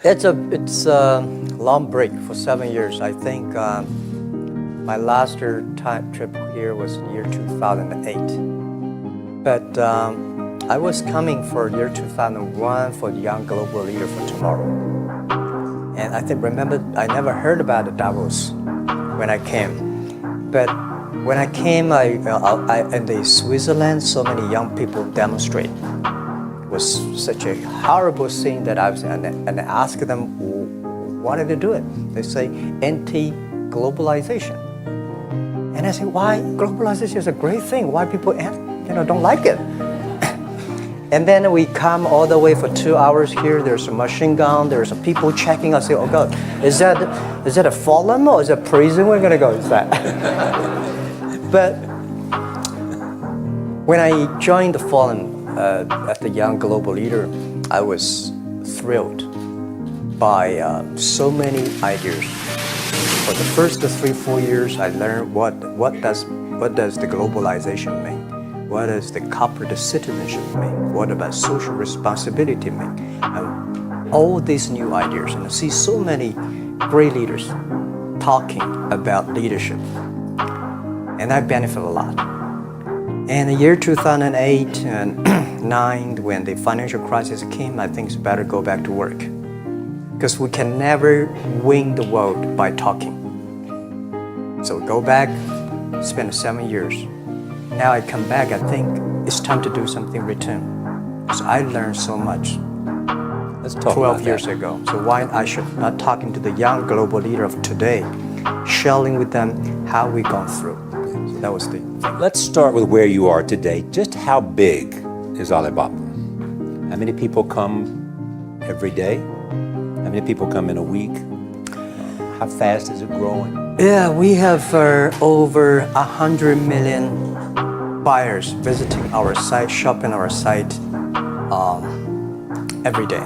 It's a long break for 7 years. I think my last time trip here was year 2008. But I was coming for year 2001 for the Young Global Leader for Tomorrow. And remember, I never heard about the Davos when I came. But when I came, in the Switzerland, so many young people demonstrate. It was such a horrible scene that I was, and I asked them, why did they do it? They say anti-globalization. And I say, why? Globalization is a great thing. Why people don't like it? And then we come all the way for 2 hours here. There's a machine gun. There's people checking us. I say, oh God, is that a fallen or is it a prison we're gonna go inside? But when I joined the Fallen as the Young Global Leader, I was thrilled by so many ideas. For the first 3-4 years, I learned what does the globalization mean? What does the corporate citizenship mean? What about social responsibility mean? And all these new ideas, and I see so many great leaders talking about leadership, and I benefit a lot. And the year 2008 and 9, when the financial crisis came, I think it's better go back to work, because we can never win the world by talking. So go back, spend 7 years. Now I come back, I think it's time to do something return. Because I learned so much. Let's talk 12 years ago. So why I should not talking to the young global leader of today, sharing with them how we gone through. So that was the thing. Let's start with where you are today. Just how big is Alibaba? How many people come every day? How many people come in a week? How fast is it growing? Yeah, we have over 100 million buyers visiting our site, shopping our site every day.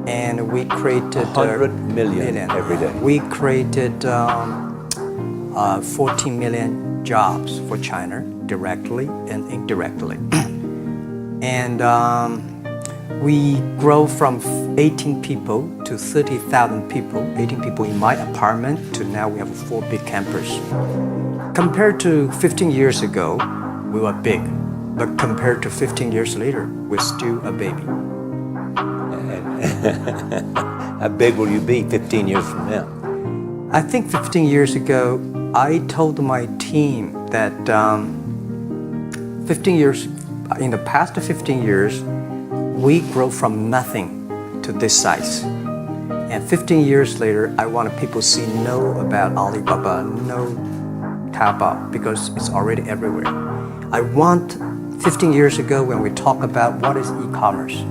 And we created 100 million every day. We created 14 million jobs for China, directly and indirectly. And we grow from 18 people to 30,000 people, 18 people in my apartment, to now we have 4 big campers. Compared to 15 years ago, we were big, but compared to 15 years later, we're still a baby. How big will you be 15 years from now? I think 15 years ago, I told my team that in the past 15 years, we grow from nothing to this size. And 15 years later, I want people to know about Alibaba, know Taobao, because it's already everywhere. I want 15 years ago when we talk about what is e-commerce,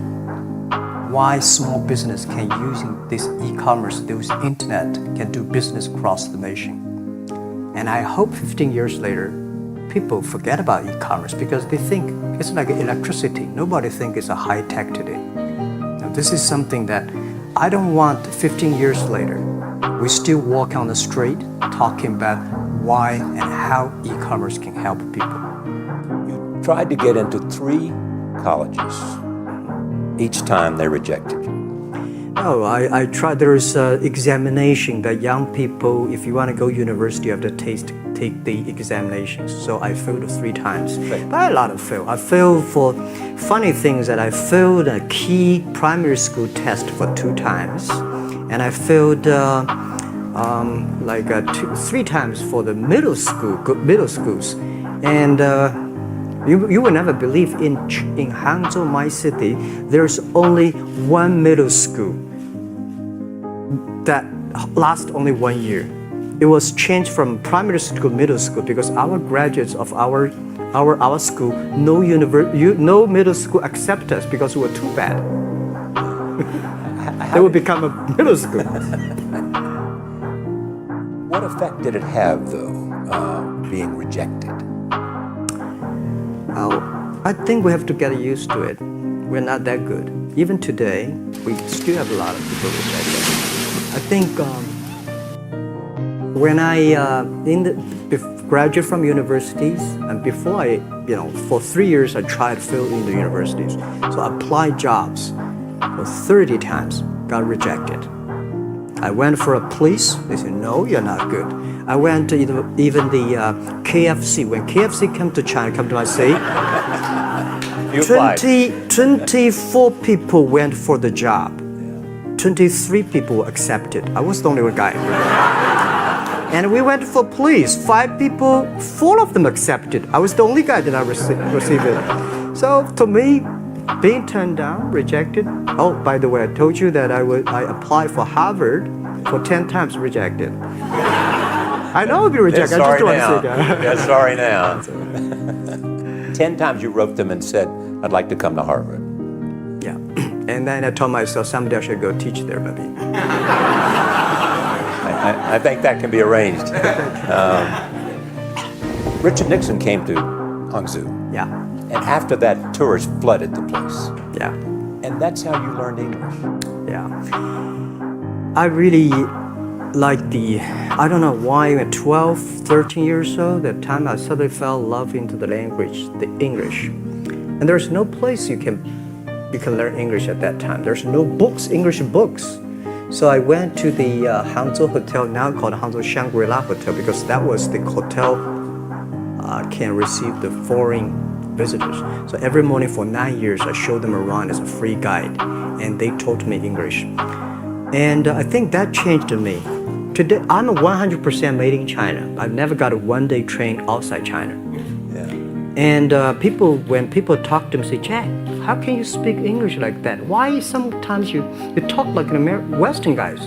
why small business can use this e-commerce, this internet, can do business across the nation. And I hope 15 years later, people forget about e-commerce because they think it's like electricity. Nobody thinks it's a high tech today. Now, this is something that I don't want 15 years later, we still walk on the street talking about why and how e-commerce can help people. You tried to get into 3 colleges. Each time they rejected you. No, I tried. There is an examination that young people, if you want to go university, you have to take the examinations. So I failed 3 times. Right. But a lot of fail. I failed for funny things that I failed a key primary school test for 2 times. And I failed 3 times for the middle schools. And you will never believe in Hangzhou, my city, there's only 1 middle school that lasts only 1 year. It was changed from primary school to middle school because our graduates of our school, no middle school accept us because we were too bad. They would become a middle school. What effect did it have, though, being rejected? I think we have to get used to it. We're not that good. Even today, we still have a lot of people rejected. I think when I graduate from universities, and before for 3 years I tried to fill in the universities. So I applied jobs for 30 times. got rejected. I went for a police. They said, no, you're not good. I went to even the KFC. When KFC come to China, come to my city, You applied. 24 people went for the job. 23 people were accepted. I was the only one guy. And we went for police. 5 people, 4 of them accepted. I was the only guy that I received it. So to me, being turned down, rejected. Oh, by the way, I told you that I applied for Harvard for 10 times, rejected. I know I'll be rejected. I just don't want to say that. Yeah, sorry now. 10 times you wrote them and said, I'd like to come to Harvard. Yeah. And then I told myself someday I should go teach there, maybe. I think that can be arranged. Richard Nixon came to Hangzhou. Yeah. And after that, tourists flooded the place. Yeah. And that's how you learned English. Yeah. I really like I don't know why, at 12, 13 years old, that time I suddenly fell in love into the language, the English. And there's no place you can learn English at that time. There's no books, English books. So I went to the Hangzhou Hotel, now called Hangzhou Shangri-La Hotel, because that was the hotel can receive the foreign visitors. So every morning for 9 years, I showed them around as a free guide, and they taught me English. And I think that changed me. Today, I'm 100% made in China. I've never got a one-day train outside China. Yeah. And when people talk to me, say, Jack, how can you speak English like that? Why sometimes you talk like an Western guys?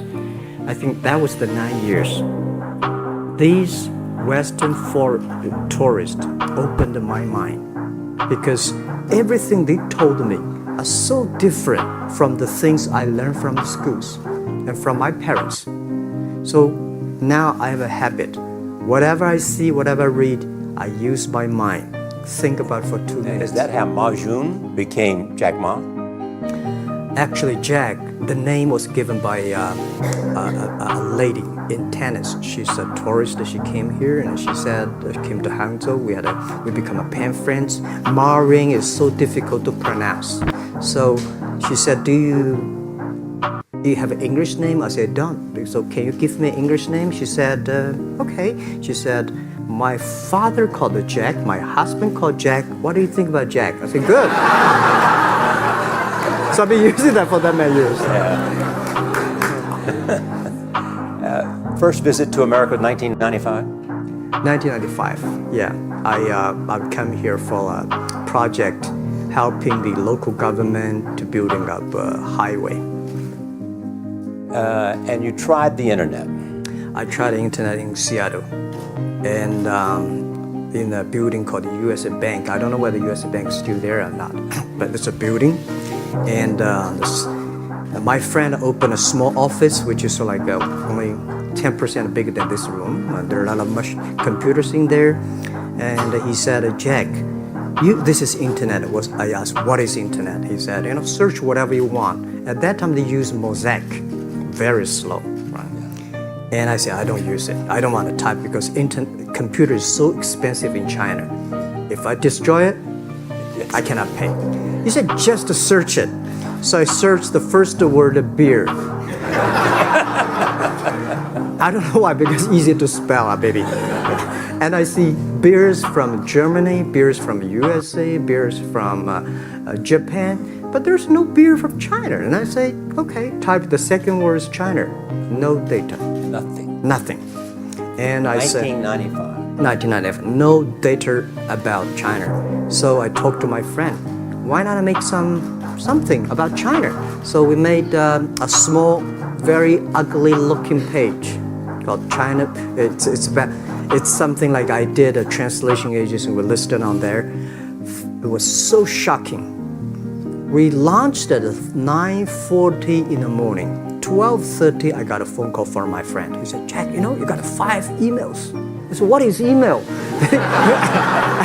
I think that was the 9 years. These Western tourists opened my mind, because everything they told me are so different from the things I learned from the schools and from my parents. So now I have a habit. Whatever I see, whatever I read, I use my mind. Think about for 2 minutes. Is that how Ma Jun became Jack Ma? Actually, Jack, the name was given by a lady in tennis. She's a tourist. She came here and she said, she came to Hangzhou. We become a pen friends. Ma Ring is so difficult to pronounce. So she said, do you have an English name? I said, don't. So can you give me an English name? She said, okay. She said, my father called her Jack, my husband called Jack. What do you think about Jack? I said, good. So I've been using that for that many years. Yeah. First visit to America, 1995? 1995, yeah. I've come here for a project helping the local government to building up a highway. And you tried the internet. I tried the internet in Seattle, and in a building called the USA Bank. I don't know whether the USA Bank is still there or not, but it's a building. And my friend opened a small office, which is like only 10% bigger than this room. There are a lot of computers in there. And he said, Jack, this is internet. I asked, what is internet? He said, search whatever you want. At that time, they used Mosaic, very slow. Right? And I said, I don't use it. I don't want to type because computer is so expensive in China. If I destroy it, I cannot pay. He said, just to search it. So I searched the first word, beer. I don't know why, because it's easy to spell, baby. And I see beers from Germany, beers from USA, beers from Japan, but there's no beer from China. And I say, okay, type the second word is China. No data. Nothing. And I said, 1995, no data about China. So I talked to my friend, why not make something about China? So we made a small, very ugly looking page called China. It's something like I did a translation agency, we listed on there. It was so shocking. We launched at 9:40 in the morning. 12:30, I got a phone call from my friend. He said, Jack, you got 5 emails. I said, what is email?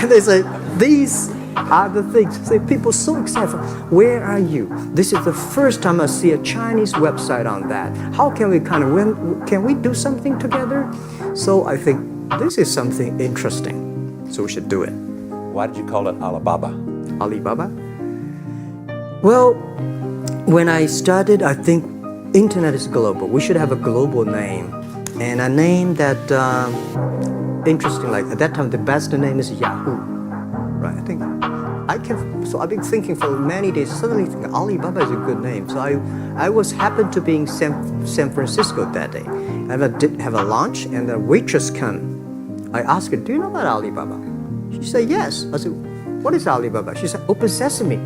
And they say, these are the things. Say, people so excited. Where are you? This is the first time I see a Chinese website on that. How can we can we do something together? So I think this is something interesting. So we should do it. Why did you call it Alibaba? Alibaba? Well, when I started, I think internet is global. We should have a global name, and a name that interesting. Like at that time, the best name is Yahoo, right? I think I can. So I've been thinking for many days. Suddenly, think Alibaba is a good name. So I was happened to be in San Francisco that day. I did have a lunch, and the waitress come. I asked her, "Do you know about Alibaba?" She said, "Yes." I said, "What is Alibaba?" She said, "Open Sesame."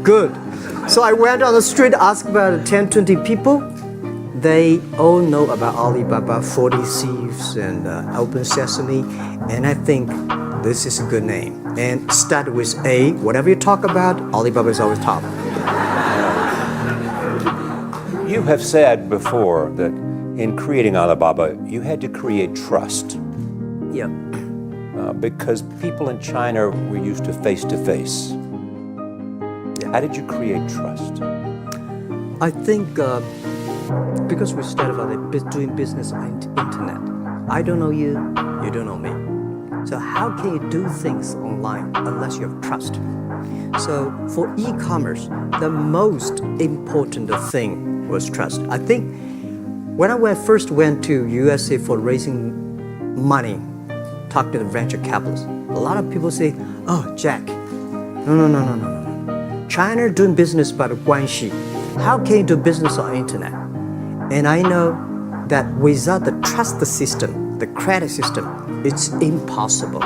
Good. So I went on the street, asked about 10, 20 people. They all know about Alibaba, 40 Thieves, and Open Sesame. And I think this is a good name. And start with A. Whatever you talk about, Alibaba is always top. You have said before that in creating Alibaba, you had to create trust. Yeah. Because people in China were used to face-to-face. How did you create trust? I think because we started doing business on the internet. I don't know you, you don't know me. So how can you do things online unless you have trust? So for e-commerce, the most important thing was trust. I think when I first went to USA for raising money, talk to the venture capitalists, a lot of people say, "Oh, Jack, no. China doing business by the guanxi. How can you do business on internet?" And I know that without the trust system, the credit system, it's impossible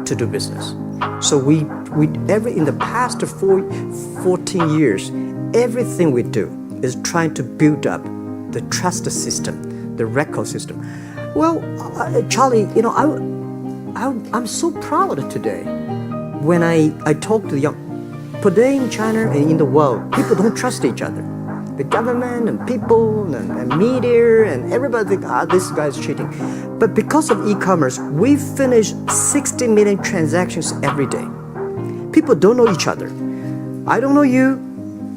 to do business. So in the past 14 years, everything we do is trying to build up the trust system, the record system. Well, Charlie, I'm so proud today when I talk to the young. Today in China and in the world, people don't trust each other. The government and people and media and everybody think, this guy's cheating. But because of e-commerce, we finish 60 million transactions every day. People don't know each other. I don't know you,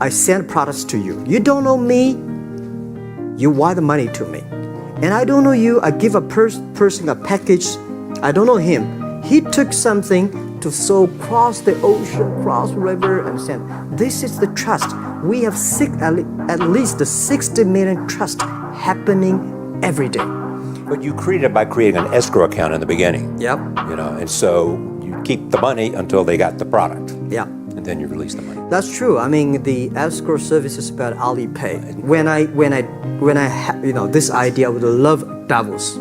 I send products to you. You don't know me, you wire the money to me. And I don't know you, I give a person a package, I don't know him. He took something to cross the ocean, cross river, and send. This is the trust. We have at least 60 million trust happening every day. But you created it by creating an escrow account in the beginning. Yep. And so you keep the money until they got the product. Yeah. And then you release the money. That's true. I mean, the escrow service is about Alipay. When I had this idea, I would love Davos,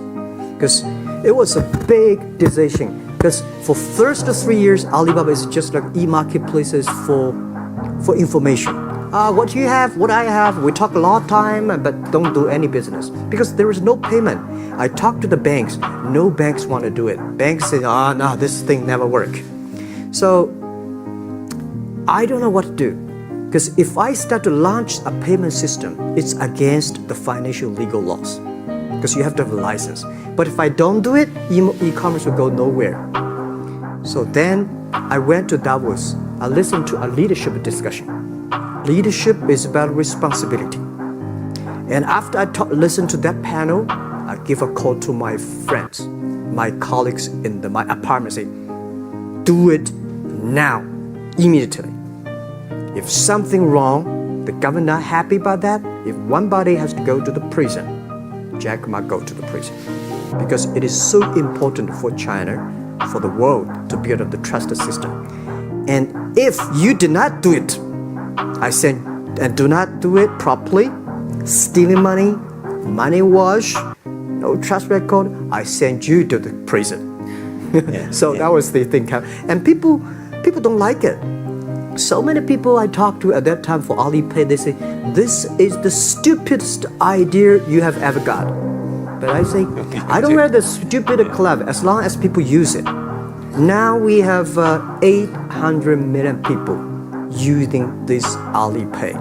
because it was a big decision. Because for first 3 years, Alibaba is just like e-marketplaces for information. What you have, what I have, we talk a lot of time, but don't do any business. Because there is no payment. I talked to the banks. No banks want to do it. Banks say, no, this thing never work. So I don't know what to do. Because if I start to launch a payment system, it's against the financial legal laws. Because you have to have a license. But if I don't do it, e-commerce will go nowhere. So then I went to Davos. I listened to a leadership discussion. Leadership is about responsibility. And after I listened to that panel, I give a call to my friends, my colleagues in my apartment, say, do it now, immediately. If something wrong, the government not happy about that, if one body has to go to the prison, Jack might go to the prison. Because it is so important for China, for the world, to build up the trust system. And if you did not do it, I said, and do not do it properly, stealing money, money wash, no trust record, I send you to the prison. That was the thing. And people don't like it. So many people I talked to at that time for Alipay, they say, this is the stupidest idea you have ever got. But I say, I don't wear the stupid club as long as people use it. Now we have 800 million people using this Alipay.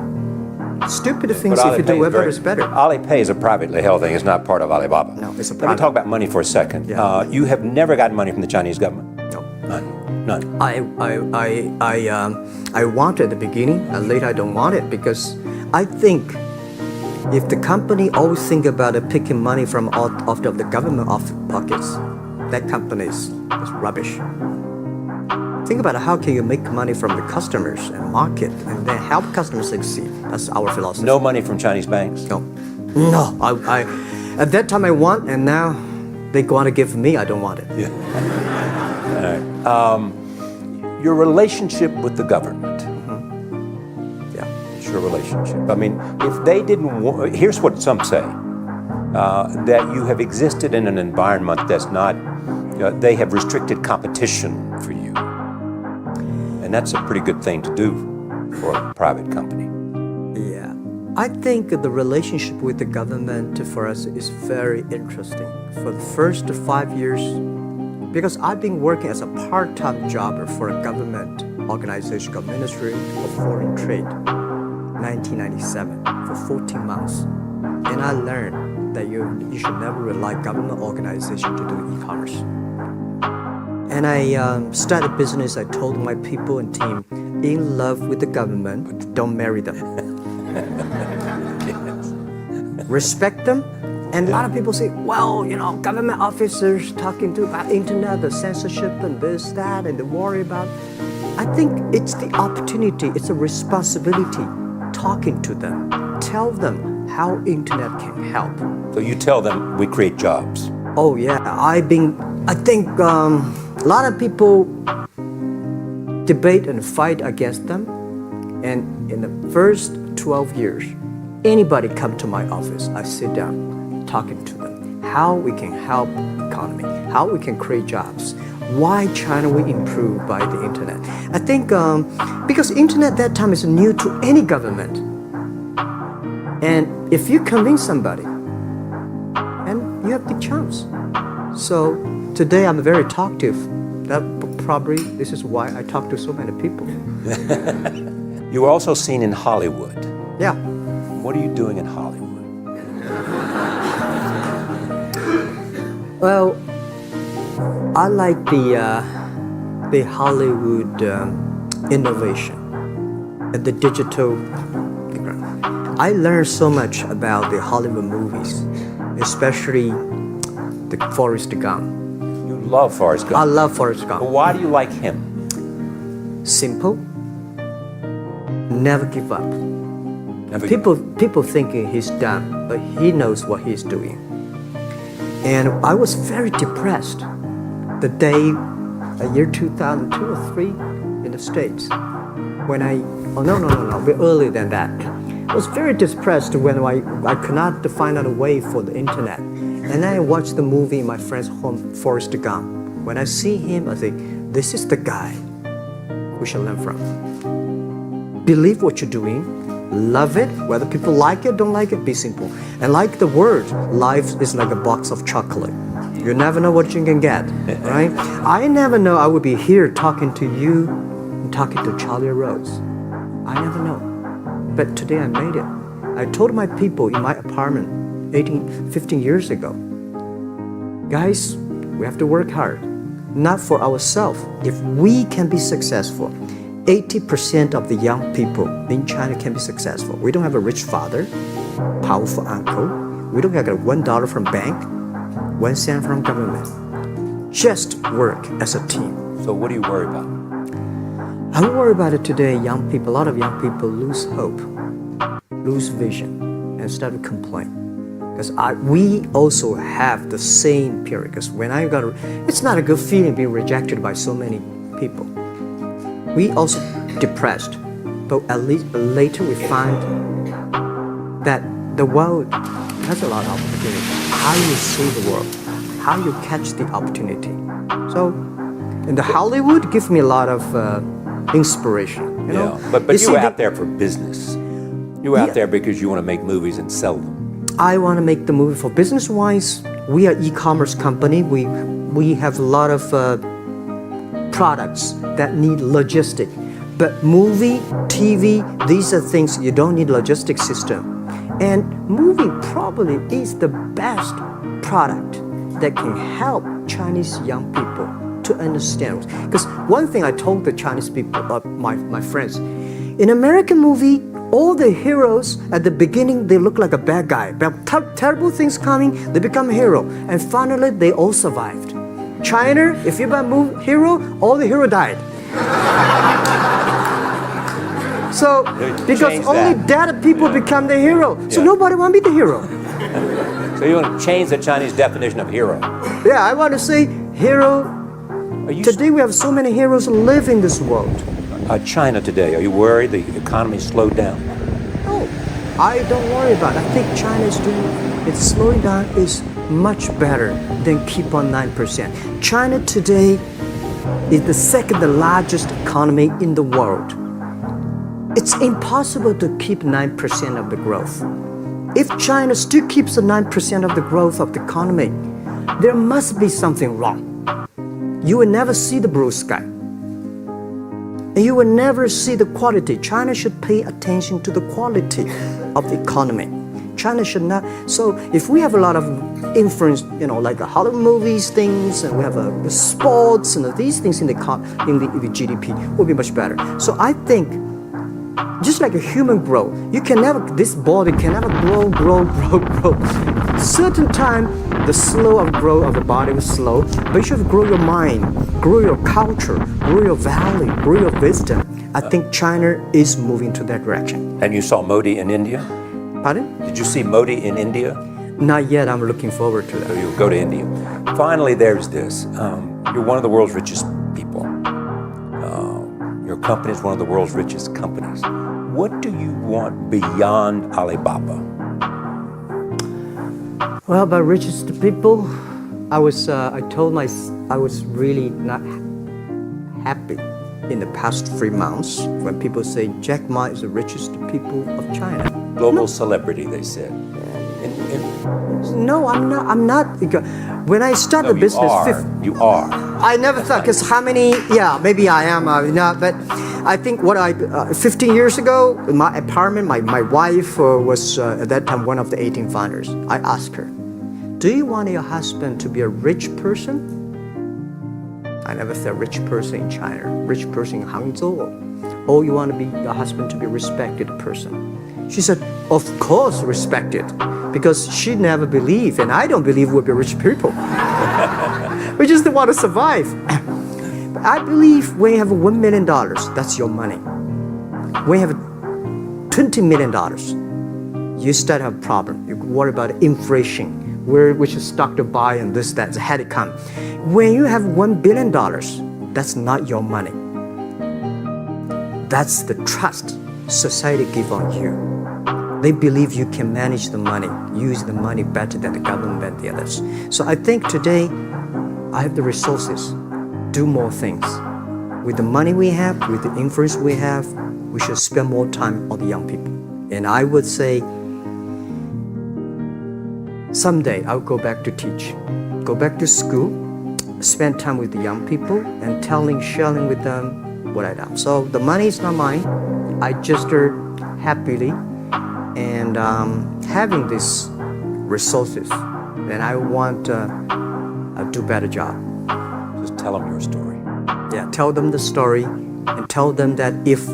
Stupid things, if you do whatever is better. Alipay is a privately held thing. It's not part of Alibaba. No, it's a private. Let me private. talk about money for a second. Yeah. You have never gotten money from the Chinese government? No. None. I want it at the beginning, and later I don't want it, because I think if the company always think about picking money from out of the government pockets, that company is rubbish. Think about how can you make money from the customers and market and then help customers succeed. That's our philosophy. No money from Chinese banks? No. No. I at that time I want, and now they want to give me, I don't want it. Yeah. All right. Your relationship with the government. Yeah. It's your relationship. I mean, if they didn't want, here's what some say, that you have existed in an environment that's not, they have restricted competition for you. And that's a pretty good thing to do for a private company. Yeah. I think the relationship with the government for us is very interesting. For the first 5 years, because I've been working as a part-time jobber for a government organization called Ministry of Foreign Trade, 1997, for 14 months. And I learned that you should never rely on government organization to do e-commerce. And I started business. I told my people and team, in love with the government, but don't marry them. Respect them. And a lot of people say, well, government officers talking about internet, the censorship and this, that, and they worry about. I think it's the opportunity, it's a responsibility talking to them. Tell them how internet can help. So you tell them we create jobs. Oh yeah, I think a lot of people debate and fight against them. And in the first 12 years, anybody come to my office, I sit down, talking to them, how we can help economy, how we can create jobs, why China will improve by the internet. I think because internet that time is new to any government. And if you convince somebody, and you have the chance. So today I'm very talkative. That probably, this is why I talk to so many people. You were also seen in Hollywood. Yeah. What are you doing in Hollywood? Well, I like the Hollywood innovation and the digital background. I learned so much about the Hollywood movies, especially the Forrest Gump. You love Forrest Gump. I love Forrest Gump. But why do you like him? Simple. Never give up. Never give up. People thinking he's dumb, but he knows what he's doing. And I was very depressed the day, year 2002 or 3 in the States. When a bit earlier than that. I was very depressed when I could not find out a way for the internet. And then I watched the movie in my friend's home, Forrest Gump. When I see him, I think, this is the guy we should learn from. Believe what you're doing, love it, whether people like it, don't like it, be simple. And like the word, life is like a box of chocolate. You never know what you can get, right? I never know I would be here talking to you and talking to Charlie Rose. I never know. But today I made it. I told my people in my apartment 15 years ago, guys, we have to work hard, not for ourselves. If we can be successful, 80% of the young people in China can be successful. We don't have a rich father, powerful uncle. We don't have $1 from bank, 1 cent from government. Just work as a team. So what do you worry about? I worry about it today. Young people, a lot of young people lose hope, lose vision, and start to complain. Because we also have the same period. Because when it's not a good feeling being rejected by so many people. We also depressed, but at least later we find that the world has a lot of opportunity. How you see the world, how you catch the opportunity. So, in the Hollywood gives me a lot of inspiration. You know? But you were out there for business. You were out there because you want to make movies and sell them. I want to make the movie for business-wise. We are e-commerce company. We have a lot of products that need logistic. But movie, TV, these are things you don't need logistic system. And movie probably is the best product that can help Chinese young people to understand. Because one thing I told the Chinese people, my friends, in American movie, all the heroes at the beginning, they look like a bad guy. But terrible things coming, they become a hero. And finally, they all survived. China, if you're a hero, all the hero died. So, because Change only that. dead people become the hero. So Yeah. nobody want to be the hero. So you want to change the Chinese definition of hero? Yeah, I want to say hero. Are you Today we have so many heroes live in this world. China today? Are you worried the economy slowed down? No, I don't worry about it. I think China is doing, it's slowing down is much better than keep on 9%. China today is the second largest economy in the world. It's impossible to keep 9% of the growth. If China still keeps the 9% of the growth of the economy, there must be something wrong. You will never see the blue sky. And you will never see the quality. China should pay attention to the quality of the economy. China should not. So if we have a lot of influence, like the Hollywood movies, things, and we have the sports and these things in the GDP, will be much better. So I think, just like a human growth, this body can never grow. Certain time, the slow of growth of the body was slow, but you should grow your mind, grow your culture, grow your value, grow your wisdom. I think China is moving to that direction. And you saw Modi in India? Pardon? Did you see Modi in India? Not yet. I'm looking forward to that. You'll go to India. Finally, there's this. You're one of the world's richest people. Your company is one of the world's richest companies. What do you want beyond Alibaba? Well, about richest people, I was really not happy in the past 3 months when people say Jack Ma is the richest people of China. Global celebrity, they said. No, I'm not. Because when I started the business, You are. I never thought, because how many, maybe I am, but I think 15 years ago, in my apartment, my wife was at that time one of the 18 founders. I asked her, do you want your husband to be a rich person? I never said rich person in China, rich person in Hangzhou, or you want your husband to be a respected person? She said, of course respected, because she never believed, and I don't believe we'll be rich people. We just want to survive. I believe when you have $1 million, that's your money. When you have $20 million, you start to have a problem. You worry about inflation, which is stock to buy and this, that, had it come. When you have $1 billion, that's not your money. That's the trust society give on you. They believe you can manage the money, use the money better than the government and the others. So I think today, I have the resources, do more things. With the money we have, with the influence we have, we should spend more time on the young people. And I would say, someday I'll go back to teach, go back to school, spend time with the young people, and sharing with them what I done. So the money is not mine. I just happily and having these resources, and I want to do a better job. Just tell them your story. Yeah, tell them the story, and tell them that if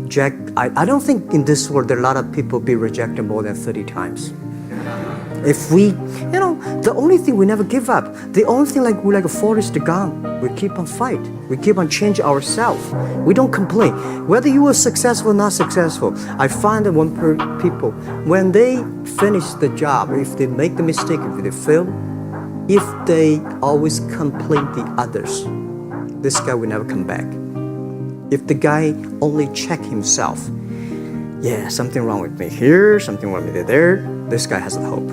Jack, I don't think in this world there are a lot of people be rejected more than 30 times. If we, the only thing we never give up, the only thing we're like a Forrest Gump, we keep on fight. We keep on changing ourselves. We don't complain. Whether you are successful or not successful, I find that people, when they finish the job, if they make the mistake, if they fail, if they always complain the others, this guy will never come back. If the guy only check himself, something wrong with me here, something wrong with me there, this guy has a hope.